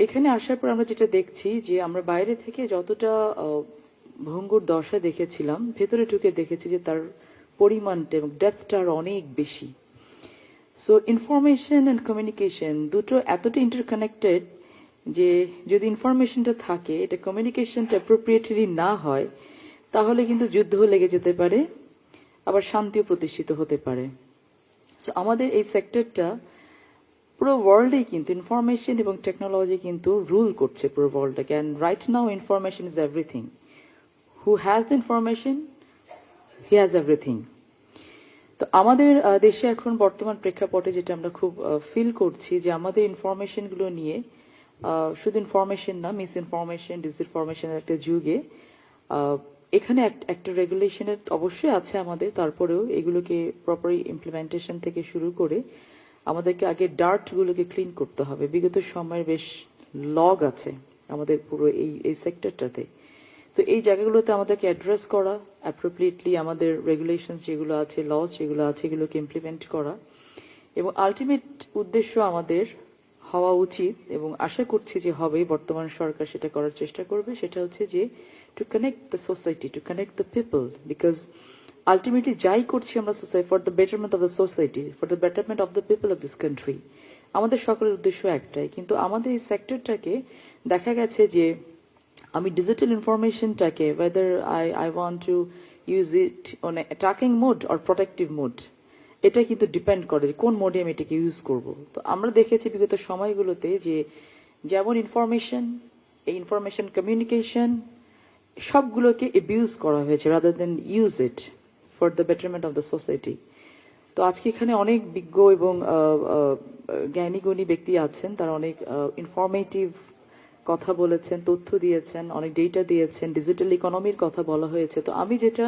এখানে আসার পর আমরা যেটা দেখছি যে আমরা বাইরে থেকে যতটা ভঙ্গুর দশা দেখেছিলাম, ভেতরে ঢুকে দেখেছি যে তার পরিমাণটা এবং ডেপথটা আর অনেক বেশি। সো ইনফরমেশন অ্যান্ড কমিউনিকেশন দুটো এতটা ইন্টারকানেক্টেড যে যদি ইনফরমেশনটা থাকে, এটা কমিউনিকেশনটা অ্যাপ্রোপ্রিয়েটলি না হয়, তাহলে কিন্তু যুদ্ধ লেগে যেতে পারে, আবার শান্তিও প্রতিষ্ঠিত হতে পারে। সো আমাদের এই সেক্টরটা পুরো ওয়ার্ল্ডেই কিন্তু ইনফরমেশন এবং টেকনোলজি কিন্তু রুল করছে পুরো ওয়ার্ল্ডটাকে। And right now information is everything. Who has the information, he has everything. তো আমাদের দেশে এখন বর্তমান প্রেক্ষাপটে যেটা আমরা খুব ফিল করছি যে আমাদের ইনফরমেশনগুলো নিয়ে শুধু ইনফরমেশন না, মিস ইনফরমেশন, ডিসইনফরমেশনের একটা যুগে এখানে একটা রেগুলেশনের অবশ্যই আছে আমাদের, তারপরেও এগুলোকে প্রপার ইমপ্লিমেন্টেশন থেকে শুরু করে আমাদেরকে আগে ডার্টগুলোকে ক্লিন করতে হবে। বিগত সময়ের বেশ লগ আছে আমাদের পুরো এই সেক্টরটাতে। তো এই জায়গাগুলোতে আমাদেরকে অ্যাড্রেস করা, অ্যাপ্রোপ্রিয়েটলি আমাদের রেগুলেশনস যেগুলো আছে, লস যেগুলো আছে, এগুলোকে ইমপ্লিমেন্ট করা, এবং আলটিমেট উদ্দেশ্য আমাদের হওয়া উচিত এবং আশা করছি যে হবে, বর্তমান সরকার সেটা করার চেষ্টা করবে, সেটা হচ্ছে যে to connect the society, to connect the people. Because ultimately যাই করছি আমরা society, for the betterment of the society, for the betterment of the people of this country, আমাদের সকলের উদ্দেশ্য একটাই। কিন্তু আমাদের এই সেক্টরটাকে দেখা গেছে যে আমি digital ইনফরমেশনটাকে whether I want to use it on a attacking mode or protective mode, এটা কিন্তু ডিপেন্ড করে যে কোন মোডে আমি এটাকে ইউজ করব। তো আমরা দেখেছি বিগত সময়গুলোতে যে যেমন ইনফরমেশন, এই ইনফরমেশন কমিউনিকেশন সবগুলোকে অ্যাবিউজ করা হয়েছে rather than use it for the betterment of the society. তো আজকে এখানে অনেক বিজ্ঞ এবং জ্ঞানী গুণী ব্যক্তি আছেন, তারা অনেক ইনফরমেটিভ কথা বলেছেন, তথ্য দিয়েছেন, অনেক ডেটা দিয়েছেন, ডিজিটাল ইকোনমির কথা বলা হয়েছে। তো আমি যেটা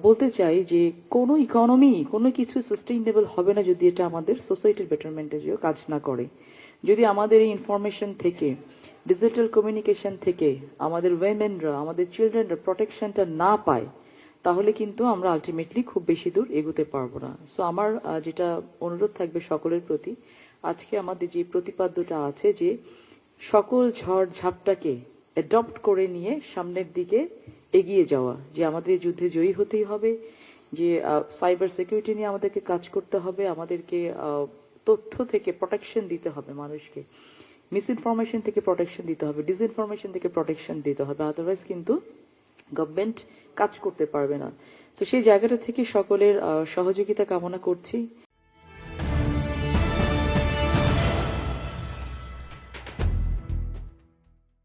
বলতে চাই যে কোনো ইকোনমি, কোনো কিছু সাস্টেইনেবল হবে না যদি এটা আমাদের সোসাইটির বেটারমেন্টে যেও কাজ না করে। যদি আমাদের এই ইনফরমেশন থেকে, ডিজিটাল কমিউনিকেশন থেকে আমাদের উইমেনরা, আমাদের চিলড্রেনরা প্রোটেকশনটা না পায়, তাহলে কিন্তু আমরা আলটিমেটলি খুব বেশি দূর এগোতে পারবো না। সো আমার যেটা অনুরোধ থাকবে সকলের প্রতি, আজকে আমাদের যে প্রতিপাদ্যটা আছে যে সকল ঝড় ঝাপটাকে অ্যাডপ্ট করে নিয়ে সামনের দিকে এগিয়ে যাওয়া, যে আমাদের এই যুদ্ধে জয়ী হতেই হবে, যে সাইবার সিকিউরিটি নিয়ে আমাদেরকে কাজ করতে হবে, আমাদেরকে তথ্য থেকে প্রোটেকশন দিতে হবে মানুষকে, মিস ইনফরমেশন থেকে প্রোটেকশন দিতে হবে, ডিসইনফরমেশন থেকে প্রোটেকশন দিতে হবে, আদারওয়াইজ কিন্তু গভর্নমেন্ট কাজ করতে পারবে না। তো সেই জায়গাটা থেকে সকলের সহযোগিতা কামনা করছি।